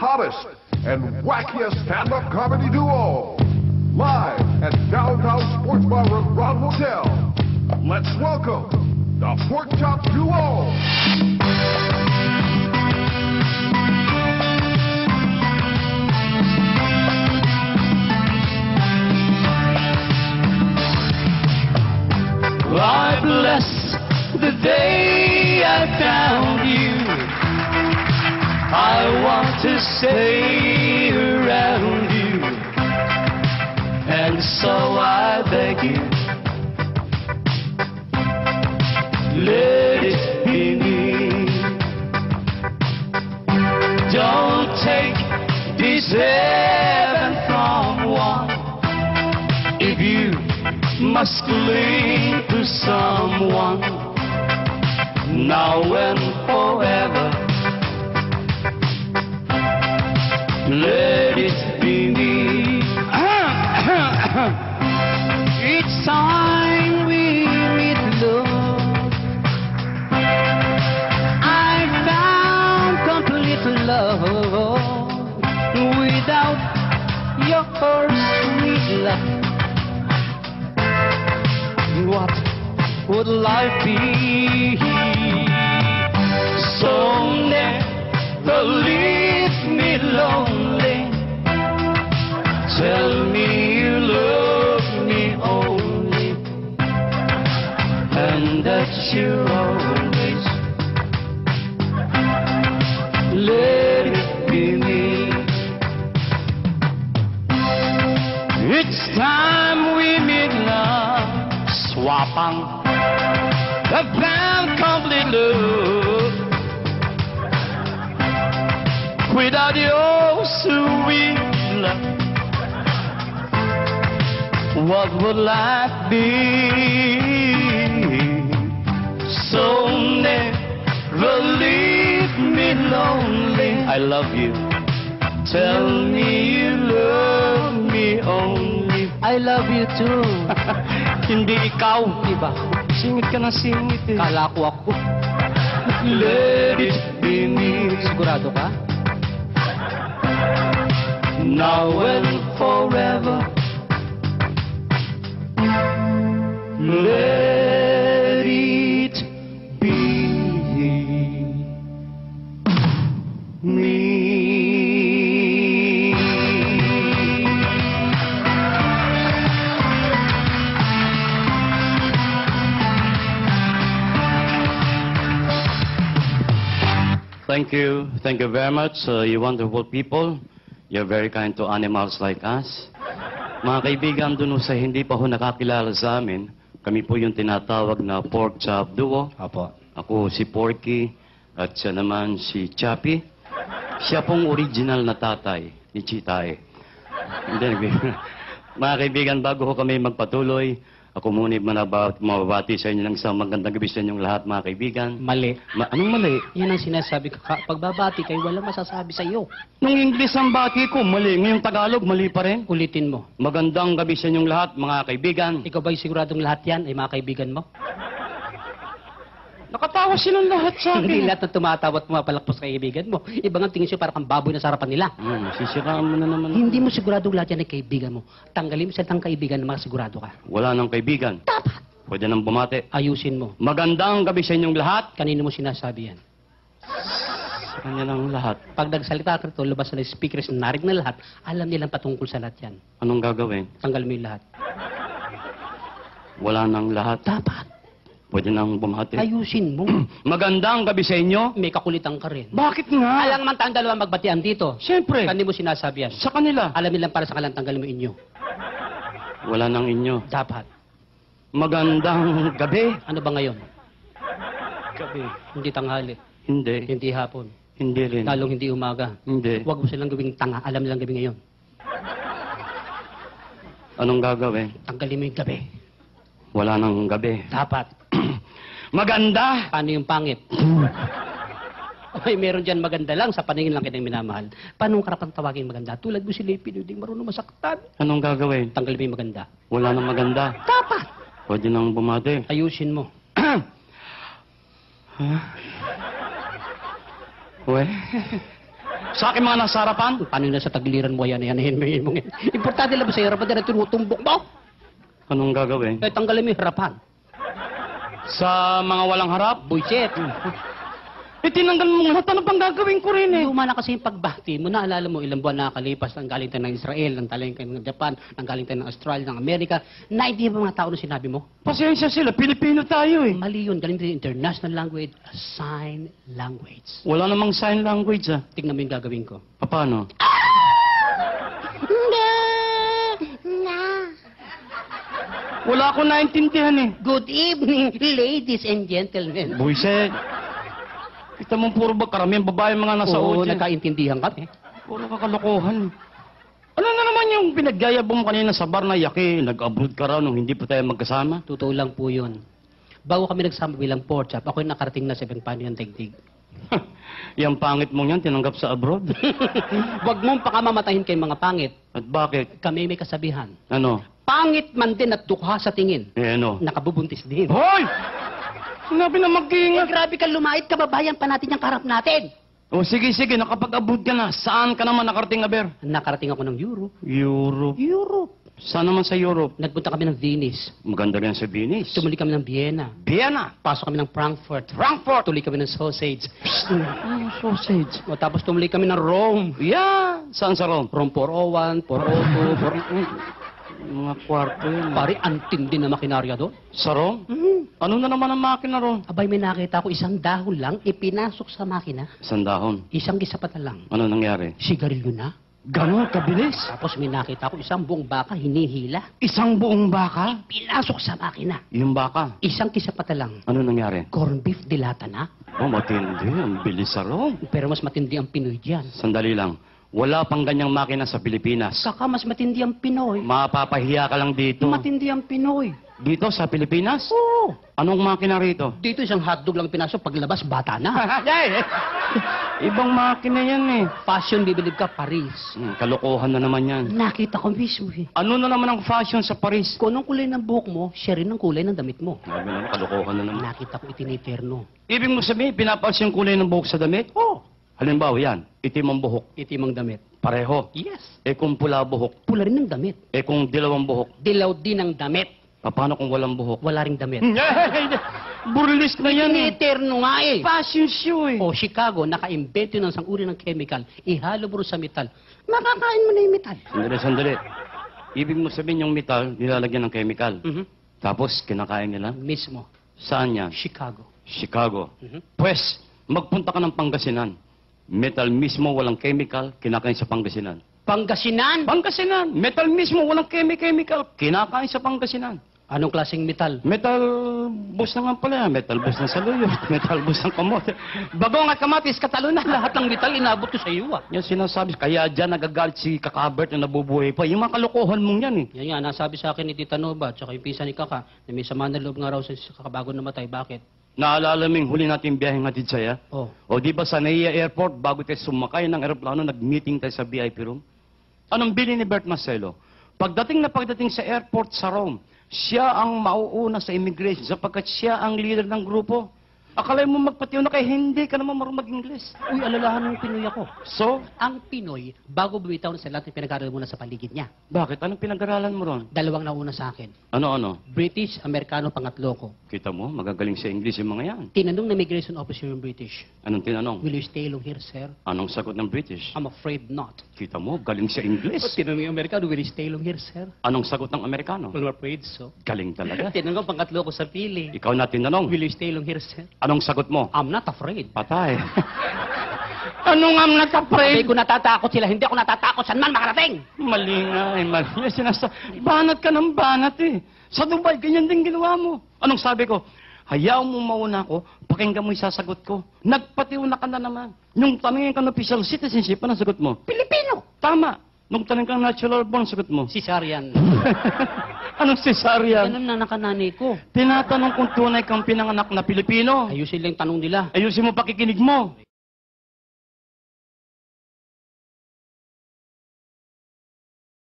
hottest and wackiest stand-up comedy duo. Live at Downtown Sports Bar and Grand Hotel. Let's welcome the Pork Chop Duo. I bless the day I found you. I want to stay around you, and so I beg you, let it be me. Don't take this heaven from one. If you must cling to someone, now and forever, let it be me. Each time we meet, love, I found complete love without your sweet love. What would life be? So never leave me lonely. Tell me you love me only, and that you're always, let it be me. It's time we meet now. Swapang the band complete love without your sweet love. What would life be? So never leave me lonely. I love you. Tell me you love me only. I love you too. Hindi ikaw, diba? Singit ka na singit eh. Kala ko ako. Let it be me. Sigurado ka? Now and forever, let it be me. Thank you very much, you wonderful people. You're very kind to animals like us. Mga kaibigan, dun sa hindi pa ho nakakilala sa amin, kami po yung tinatawag na Pork Chop Duo. Apo. Ako si Porky, at siya naman si Chappy. Siya pong original na tatay ni Chitae. Mga kaibigan, bago ho kami magpatuloy, ako muna mababati sa inyo ng isang magandang gabi sa inyong lahat, mga kaibigan. Mali. Anong mali? Yan ang sinasabi ko. Pagbabati kayo, walang masasabi sa iyo. Nung English ang bati ko, mali. Ngayong Tagalog, mali pa rin. Ulitin mo. Magandang gabi sa inyong lahat, mga kaibigan. Ikaw ba'y siguradong lahat yan ay mga kaibigan mo? Nakatawa silang lahat sa Hindi akin. lahat na tumatawa at pumapalakpas kay kaibigan mo. Iba nga tingin siya para kang baboy na sa harapan nila. Sisiraan mo na naman. Hindi mo siguradong lahat yan ay kaibigan mo. Tanggalin mo sa tang kaibigan na makasigurado ka. Wala nang kaibigan. Dapat. Pwede nang bumati. Ayusin mo. Magandang gabi sa inyong lahat. Kanino mo sinasabi yan? Sa kanya lang lahat. Pag nagsalita ka rito, lumabas na speakers na narig na lahat, alam nilang patungkol sa lahat yan. Anong gagawin? Tanggalin mo yung lahat. Wala nang lahat. Dapat. Pwede nang bumati. Ayusin mo. Magandang gabi sa inyo. May kakulitan ka rin. Bakit nga? Alang man tayong dalawa magbatian dito. Siyempre. Kanino mo sinasabi yan? Sa kanila. Alam nilang para sa kalang tanggalin mo inyo. Wala nang inyo. Dapat. Magandang gabi. Ano ba ngayon? Gabi. Hindi tanghali. Hindi. Hindi hapon. Hindi rin. Lalong hindi umaga. Hindi. Huwag mo silang gawing tanga. Alam nilang gabi ngayon. Anong gagawin? Tanggalin mo yung gabi. Wala nang gabi. Dapat. Maganda! Paano yung pangit? Ay, meron dyan maganda lang, sa paningin lang kitang minamahal. Paano ang karapang tawagin maganda? Tulad mo si Lepi, hindi marunong masaktan. Anong gagawin? Tanggalin mo yung maganda. Wala nang maganda. Dapat! Pwede nang bumati. Ayusin mo. We? Sa akin mga nasa harapan? Paano na sa tagliran mo yan mo. Importante lang ba sa harapan na tinutumbok mo? Anong gagawin? Eh, tanggalin mo yung harapan. Sa mga walang harap? Bullshit. Eh, tinanggal mo lahat. Ano pang gagawin ko rin eh? Luma na kasi yung pagbati mo. Naalala mo, ilang buwan nakakalipas, nang galing tayo ng Israel, nang galing tayo ng Japan, nang galing tayo ng Australia, ng Amerika. Naintindihan ba mga tao na sinabi mo? Pasensya sila. Pilipino tayo eh. Mali yun. Galing tayo ng international language, sign language. Wala namang sign language ah. Tignan mo yung gagawin ko. Paano? Wala akong naintindihan eh. Good evening, ladies and gentlemen. Buiset. Kita mo puro ba karamihan babae mga nasa Oo, audience. nagkaintindihan kami. Puro kakalokohan. Ano na naman yung pinaggayabong mo kanina sa bar na yaki, nag-abroad ka raw nung hindi pa tayo magkasama? Totoo lang po yun. Bago kami nagsama bilang pork chop, ako'y nakarating na sa ibang paano yung tigtig. Yang pangit mong yan, tinanggap sa abroad. Huwag mong pakamamatahin kay mga pangit. At bakit? Kami may kasabihan. Ano? Pangit man din at dukha sa tingin. Eh ano? Nakabubuntis din. Hoy! Sinabi na Eh, mag-iingat. grabe ka lumait, kababayan pa natin yung karap natin. O sige, nakapag-abroad ka na. Saan ka naman nakarating, Aber? Nakarating ako ng Europe. Europe. Europe. Saan naman sa Europe? Nagpunta kami ng Venice. Maganda rin sa Venice. Tumuli kami ng Vienna. Vienna. Pasok kami ng Frankfurt. Frankfurt. Tuloy kami ng sausage. Sausage. O, tapos tumuli kami ng Rome. Yeah. Saan sa Rome? Rome 401, 402, Mga kwarto yun. Pare, antindi na makinarya doon. Sa Rome? Ano na naman ang makina ron? Abay, may nakita ko isang dahon lang, ipinasok sa makina. Sandahon. Isang gisapatan lang. Ano nangyari? Sigarilyo na. Ganon kabilis. Tapos may nakita ko isang buong baka hinihila. Isang buong baka? Pinasok sa makina. Yung baka. Isang kisapatan lang. Ano nangyari? Corn beef dilata na. Oh, matindi. Ang bilis sa Rome. Pero mas matindi ang Pinoy diyan. Sandali lang. Wala pang ganyang makina sa Pilipinas. Saka mas matindi ang Pinoy. Mapapahiya ka lang dito. Matindi ang Pinoy. Dito sa Pilipinas? Oo. Anong makina rito? Dito isang hotdog lang pinasok, paglabas bata na. Ibang makina yan eh. Fashion, bibilib ka, Paris. Kalokohan na naman yan. Nakita ko mismo eh. Ano na naman ang fashion sa Paris? Kung anong kulay ng buhok mo, siya rin ang kulay ng damit mo. Sabi naman, kalokohan na naman. Nakita ko itiniterno. Ibig mo sabihin, pinapansin yung kulay ng buhok sa damit? Oh, Halimbawa yan, itim ang buhok. itim ang damit. Pareho. Yes. Eh kung pula buhok. Pula rin ang damit. Eh kung dilawang buhok. Dilaw din ang damit. Paano kung walang buhok? Wala ring damit. Burlis na yan eh. Itiniterno nga eh. Fashion show eh. O Chicago, naka-imbento ng isang uri ng chemical. Ihalo mo rin sa metal. Makakain mo na yung metal. Sandali. Ibig mo sabihin yung metal, nilalagyan ng chemical. Mhm. Tapos, kinakain nila? Mismo. Saan yan? Chicago. Chicago. Mhm. Pwes, magpunta ka ng Pangasinan. Metal mismo, walang chemical, kinakain sa Pangasinan. Pangasinan? Pangasinan! Metal mismo, walang chemical, kinakain sa Pangasinan. Anong klaseng metal? Metal bus na nga pala yan. Metal bus ng saluyot. Metal bus ng kamote. Bagong at kamatis, katalo na. Lahat ng metal inabot ko sa iyo ah. Yan sinasabi. Kaya dyan nagagalit si Kakabert na nabubuhay pa. Yung mga kalokohan mong yan eh. Yan nga, nasabi sa akin ni Tita Nova at saka yung pisa ni Kaka na may sama na loob nga raw sa kakabago namatay. Bakit? Naalala mo yung huli natin biyaheng hatid saya? Oh. O di ba sa NAIA Airport, bago tayo sumakay ng aeroplano, nag-meeting tayo sa VIP room? Anong bili ni Bert Marcelo? Pagdating sa airport sa Rome, siya ang mauuna sa immigration sapagkat siya ang leader ng grupo. Akala mo magpatiw na kay hindi ka naman marunong mag-Ingles. Uy, alalahan ng Pinoy ako. So, Ang Pinoy, bago bumitaw na sa lahat, pinag-aaral muna sa paligid niya. bakit? Anong pinag-aralan mo ron? Dalawang nauna sa akin. Ano? British, Amerikano, pangatlo ko. Kita mo, magagaling sa English yung mga yan. Tinanong ng immigration officer yung British, Anong tinanong? will you stay long here, sir? Anong sagot ng British? I'm afraid not. Kita mo, galing sa English. Tinanong yung Amerikano, will you stay long here, sir? Anong sagot ng Amerikano? Well, I'm afraid so. Galing talaga. Tinanong pangatlo ko sa pili, Ikaw na tinanong. will you stay long here, sir? Anong sagot mo? I'm not afraid. Patay. Anong am Sabi natapray? ko natatakot sila, hindi ako natatakot, saan man makarating? Mali nga eh, mali. Banat ka ng banat eh. Sa Dubai, ganyan din ginawa mo. Anong sabi ko? Hayaan mo mauna ako, pakinggan mo yung sasagot ko. Nagpatiuna ka na naman. Yung tanongin ka ng official citizenship, anong sagot mo? Pilipino! Tama. Nung tanong kang natural born, sagot mo. Cesarean. Anong cesarean? Ganun na nakanani ko. Tinatanong kung tunay kang pinanganak na Pilipino. Ayusin lang yung tanong nila. Ayusin mo pakikinig mo.